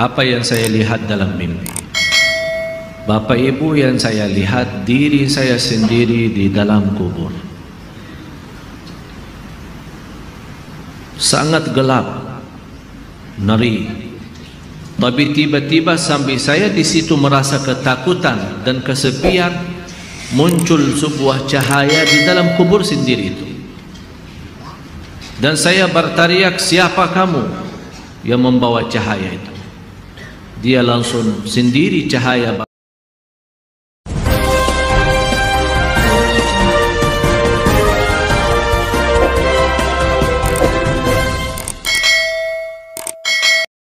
Apa yang saya lihat dalam mimpi? Bapak Ibu, yang saya lihat diri saya sendiri di dalam kubur. Sangat gelap, ngeri. Tapi tiba-tiba sambil saya di situ merasa ketakutan dan kesepian, muncul sebuah cahaya di dalam kubur sendiri itu. Dan saya berteriak, siapa kamu yang membawa cahaya itu? Dia langsung sendiri cahaya.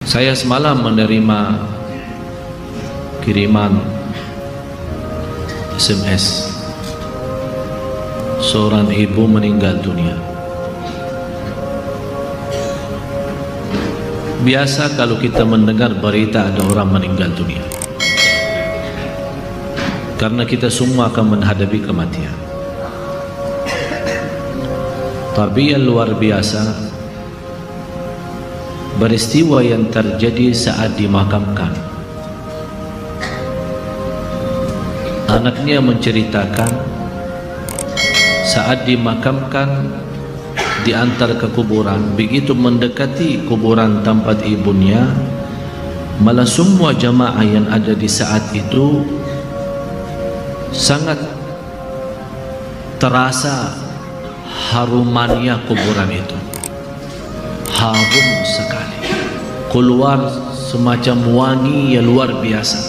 Saya semalam menerima kiriman SMS. Seorang ibu meninggal dunia. Biasa kalau kita mendengar berita ada orang meninggal dunia, karena kita semua akan menghadapi kematian. Tapi yang luar biasa, peristiwa yang terjadi saat dimakamkan. Anaknya menceritakan saat dimakamkan di antara kuburan, begitu mendekati kuburan tempat ibunya, malah semua jamaah yang ada di saat itu sangat terasa harumannya kuburan itu. Harum sekali, keluar semacam wangi yang luar biasa,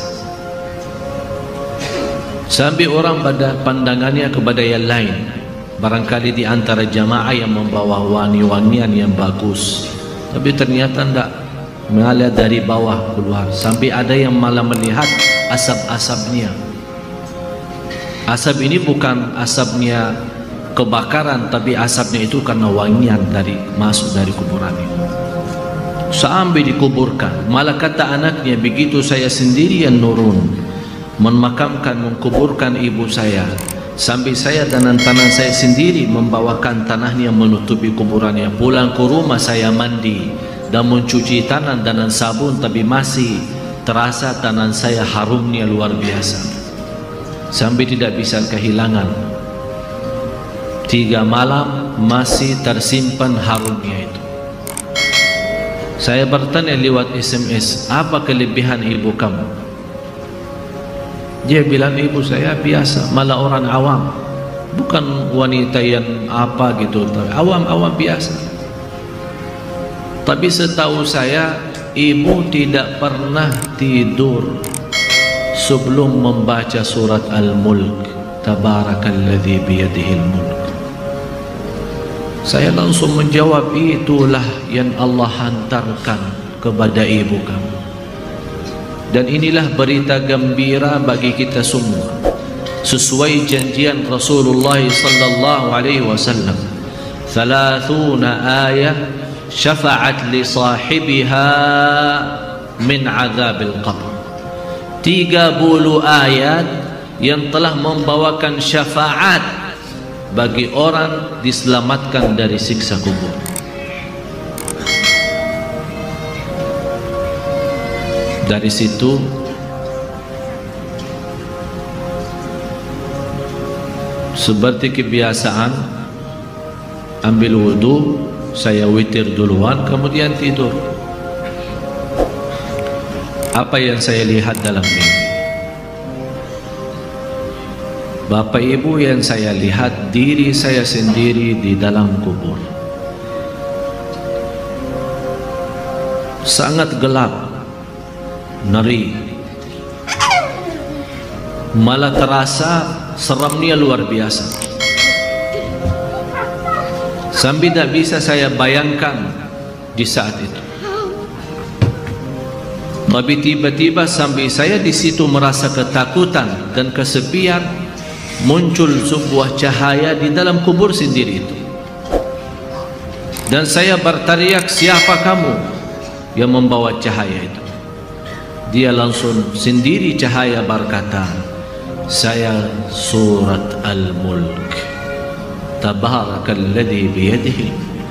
sampai orang pada pandangannya kepada yang lain. Barangkali di antara jamaah yang membawa wangi-wangian yang bagus, tapi ternyata tidak, mengalir dari bawah keluar, sampai ada yang malah melihat asap-asapnya. Asap ini bukan asapnya kebakaran, tapi asapnya itu karena wangian dari masuk dari kuburan itu. Sampai dikuburkan, malah kata anaknya, begitu saya sendiri yang nurun memakamkan, mengkuburkan ibu saya, sampai saya dan tangan saya sendiri membawakan tanahnya menutupi kuburannya. Pulang ke rumah saya mandi dan mencuci tangan dengan sabun, tapi masih terasa tangan saya harumnya luar biasa, sampai tidak bisa kehilangan. 3 malam masih tersimpan harumnya itu. Saya bertanya lewat SMS, apa kelebihan ibu kamu? Dia bilang, ibu saya biasa, malah orang awam, bukan wanita yang apa gitu, awam-awam biasa. Tapi setahu saya, ibu tidak pernah tidur sebelum membaca surat Al-Mulk, Tabarakalladzi biyadihil mulk. Saya langsung menjawab, itulah yang Allah hantarkan kepada ibu kamu. Dan inilah berita gembira bagi kita semua, sesuai janjian Rasulullah sallallahu alaihi wasallam. 30 ayat syafa'at li sahibiha min azabil qabr. 30 ayat yang telah membawakan syafaat bagi orang diselamatkan dari siksa kubur. Dari situ seperti kebiasaan, ambil wudu, saya witir duluan, kemudian tidur. Apa yang saya lihat dalam mimpi? Bapak Ibu, yang saya lihat diri saya sendiri di dalam kubur. Sangat gelap, ngeri, malah terasa seramnya luar biasa, sampai tidak bisa saya bayangkan di saat itu. Tapi tiba-tiba sampai saya di situ merasa ketakutan dan kesepian, muncul sebuah cahaya di dalam kubur sendiri itu. Dan saya berteriak, siapa kamu yang membawa cahaya itu? Dia langsung sendiri cahaya berkata, saya surat Al-Mulk, Tabarakalladzi biyadihil mulk.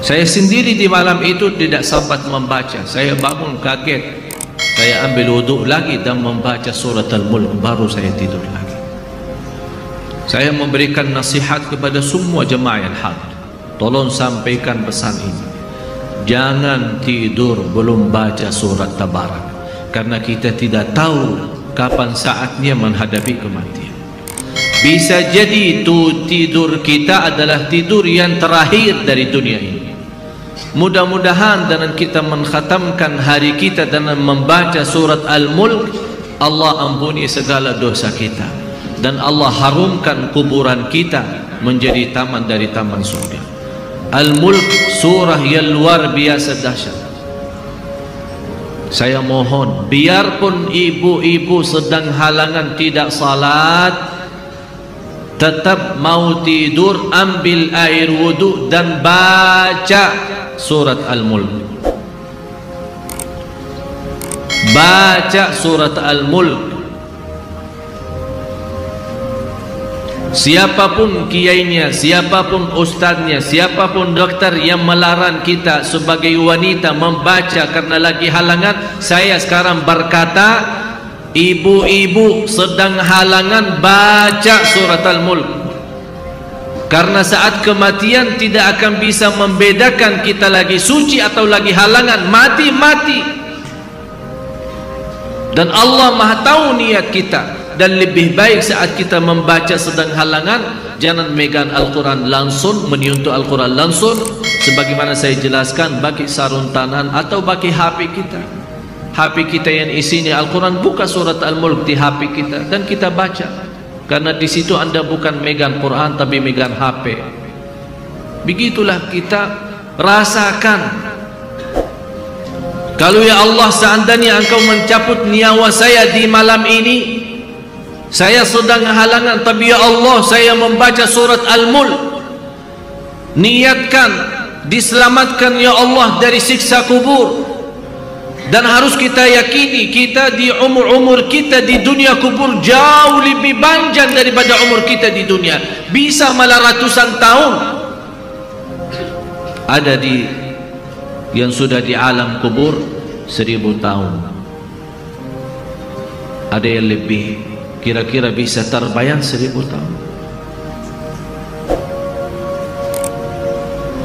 Saya sendiri di malam itu tidak sempat membaca. Saya bangun kaget. Saya ambil wuduk lagi dan membaca surat Al-Mulk, baru saya tidur lagi. Saya memberikan nasihat kepada semua jemaah yang hadir. Tolong sampaikan pesan ini. Jangan tidur belum baca surat Tabarak, karena kita tidak tahu kapan saatnya menghadapi kematian. Bisa jadi itu tidur kita adalah tidur yang terakhir dari dunia ini. Mudah-mudahan dengan kita mengkhatamkan hari kita dengan membaca surat Al-Mulk, Allah ampuni segala dosa kita dan Allah harumkan kuburan kita menjadi taman dari taman surga. Al-Mulk surah yang luar biasa dahsyat. Saya mohon, biarpun ibu-ibu sedang halangan tidak salat, tetap mau tidur, ambil air wudu dan baca surat Al-Mulk. Baca surat Al-Mulk. Siapapun kiainya, siapapun ustaznya, siapapun dokter yang melarang kita sebagai wanita membaca karena lagi halangan, saya sekarang berkata, ibu-ibu sedang halangan, baca surat Al-Mulk. Karena saat kematian tidak akan bisa membedakan kita lagi suci atau lagi halangan. Mati. Dan Allah Maha tahu niat kita. Dan lebih baik saat kita membaca sedang halangan, jangan megang Al-Quran langsung, menyentuh Al-Quran langsung, sebagaimana saya jelaskan, bagi sarung tangan atau bagi HP kita. HP kita yang isinya Al-Quran, buka surat Al-Mulk di HP kita dan kita baca. Karena di situ Anda bukan megang Quran tapi megang HP. Begitulah kita rasakan. Kalau ya Allah, seandainya Engkau mencabut nyawa saya di malam ini, saya sedang halangan, tapi ya Allah saya membaca surat Al-Mulk, niatkan diselamatkan ya Allah dari siksa kubur. Dan harus kita yakini, kita di umur kita di dunia kubur jauh lebih panjang daripada umur kita di dunia, bisa malah ratusan tahun. Ada di yang sudah di alam kubur 1000 tahun, ada yang lebih, kira-kira bisa terbayang 1000 tahun.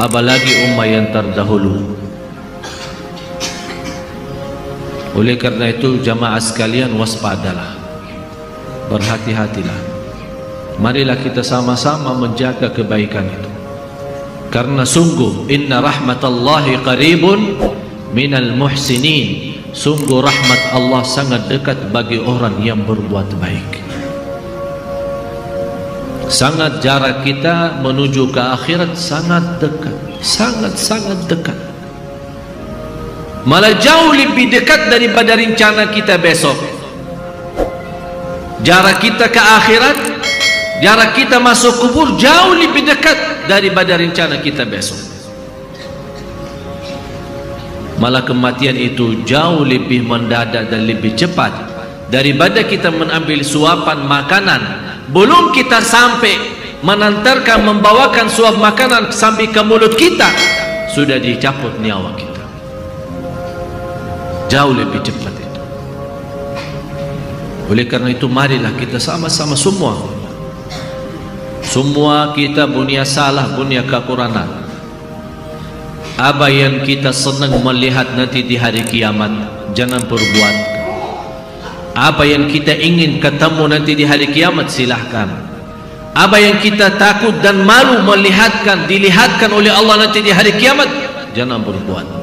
Apalagi umat yang terdahulu. Oleh karena itu jamaah sekalian, waspadalah, berhati-hatilah. Marilah kita sama-sama menjaga kebaikan itu. Karena sungguh inna rahmatallahi qaribun minal muhsinin. Sungguh rahmat Allah sangat dekat bagi orang yang berbuat baik. Sangat jarak kita menuju ke akhirat sangat dekat, sangat dekat. Malah jauh lebih dekat daripada rencana kita besok. Jarak kita ke akhirat, jarak kita masuk kubur jauh lebih dekat daripada rencana kita besok. Malah kematian itu jauh lebih mendadak dan lebih cepat daripada kita mengambil suapan makanan. Belum kita sampai menantarkan, membawakan suap makanan sampai ke mulut kita, sudah dicabut nyawa kita. Jauh lebih cepat itu. Oleh karena itu marilah kita sama-sama semua kita punya salah, punya kekurangan. Apa yang kita senang melihat nanti di hari kiamat, jangan perbuat. Apa yang kita ingin ketemu nanti di hari kiamat, silahkan. Apa yang kita takut dan malu dilihatkan oleh Allah nanti di hari kiamat, jangan berbuat.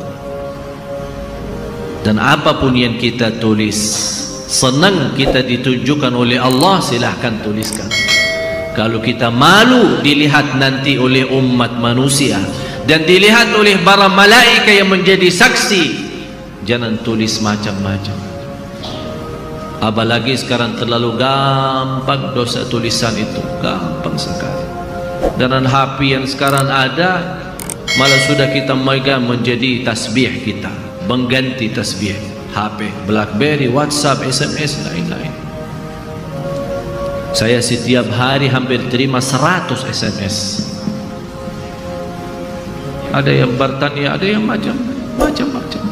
Dan apapun yang kita tulis, senang kita ditunjukkan oleh Allah, silahkan tuliskan. Kalau kita malu dilihat nanti oleh umat manusia dan dilihat oleh para malaikat yang menjadi saksi, jangan tulis macam-macam. Apalagi sekarang terlalu gampang dosa tulisan itu, gampang sekali. Dan HP yang sekarang ada, malah sudah kita megang menjadi tasbih kita, mengganti tasbih. HP, BlackBerry, WhatsApp, SMS, lain-lain. Saya setiap hari hampir terima 100 SMS. ada yang bertanya, ada yang macam-macam.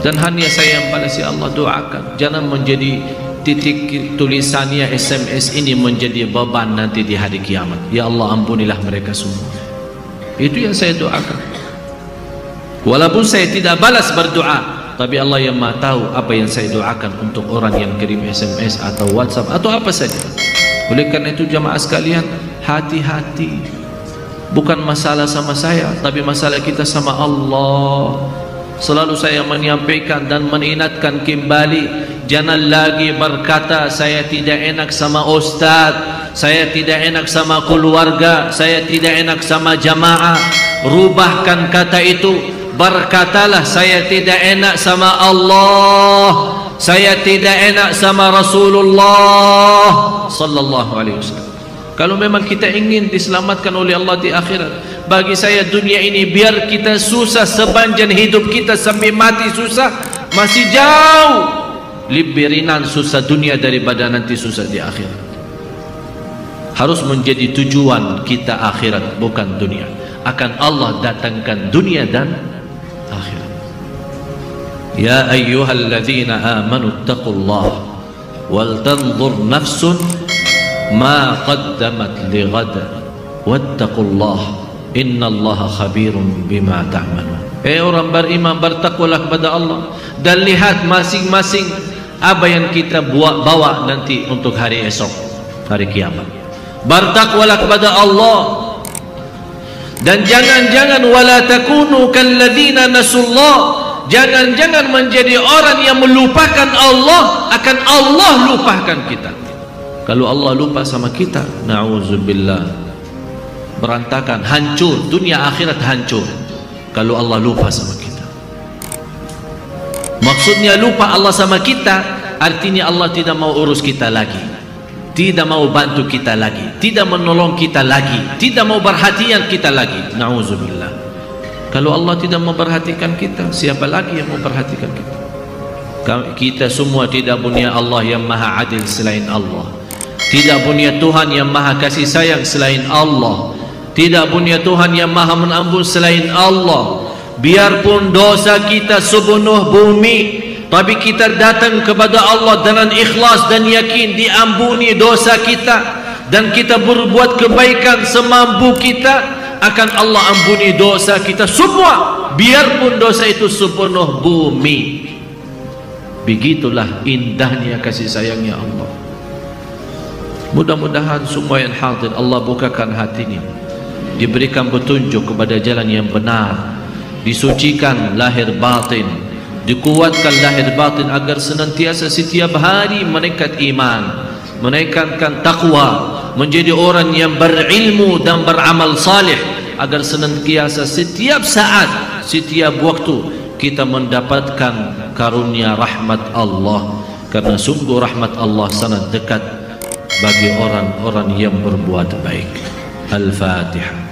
Dan hanya saya yang balas, ya Allah doakan jangan menjadi titik tulisannya SMS ini menjadi beban nanti di hari kiamat. Ya Allah ampunilah mereka semua. Itu yang saya doakan. Walaupun saya tidak balas berdoa, tapi Allah yang Maha tahu apa yang saya doakan untuk orang yang kirim SMS atau WhatsApp atau apa saja. Oleh karena itu jamaah sekalian, hati-hati. Bukan masalah sama saya, tapi masalah kita sama Allah. Selalu saya menyampaikan dan mengingatkan kembali, jangan lagi berkata saya tidak enak sama ustaz, saya tidak enak sama keluarga, saya tidak enak sama jamaah. Rubahkan kata itu, berkatalah saya tidak enak sama Allah, saya tidak enak sama Rasulullah sallallahu alaihi wasallam. Kalau memang kita ingin diselamatkan oleh Allah di akhirat, bagi saya dunia ini biar kita susah sepanjang hidup kita sampai mati susah, masih jauh lebih ringan susah dunia daripada nanti susah di akhirat. Harus menjadi tujuan kita akhirat, bukan dunia. Akan Allah datangkan dunia dan akhirat. Ya ayyuhalladzina amanu taqullaha wal tanzur nafsun ma qaddamat lighad wattaqullaha innallaha khabirum bima ta'malun. Orang beriman, bertakwalah kepada Allah dan lihat masing-masing apa yang kita bawa nanti untuk hari esok, hari kiamat. Bertakwalah kepada Allah dan jangan-jangan wala takunu kalladzina nasullah, jangan-jangan menjadi orang yang melupakan Allah, akan Allah lupakan kita. Kalau Allah lupa sama kita, na'udzubillah, berantakan, hancur, dunia akhirat hancur kalau Allah lupa sama kita. Maksudnya lupa Allah sama kita, artinya Allah tidak mau urus kita lagi, tidak mau bantu kita lagi, tidak menolong kita lagi, tidak mau perhatian kita lagi. Na'udzubillah. Kalau Allah tidak memperhatikan kita, siapa lagi yang memperhatikan kita? Kita semua tidak punya Allah yang maha adil selain Allah, tidak punya Tuhan yang maha kasih sayang selain Allah, tidak punya Tuhan yang maha mengampun selain Allah. Biarpun dosa kita sepenuh bumi, tapi kita datang kepada Allah dengan ikhlas dan yakin diampuni dosa kita, dan kita berbuat kebaikan semampu kita, akan Allah ampuni dosa kita semua, biarpun dosa itu sepenuh bumi. Begitulah indahnya kasih sayangnya Allah. Mudah-mudahan semua yang hadir Allah bukakan hatinya, diberikan petunjuk kepada jalan yang benar, disucikan lahir batin, dikuatkan lahir batin agar senantiasa setiap hari meningkat iman, meningkatkan takwa, menjadi orang yang berilmu dan beramal salih, agar senantiasa setiap saat, setiap waktu kita mendapatkan karunia rahmat Allah, karena sungguh rahmat Allah sangat dekat bagi orang-orang yang berbuat baik. Al-Fatihah.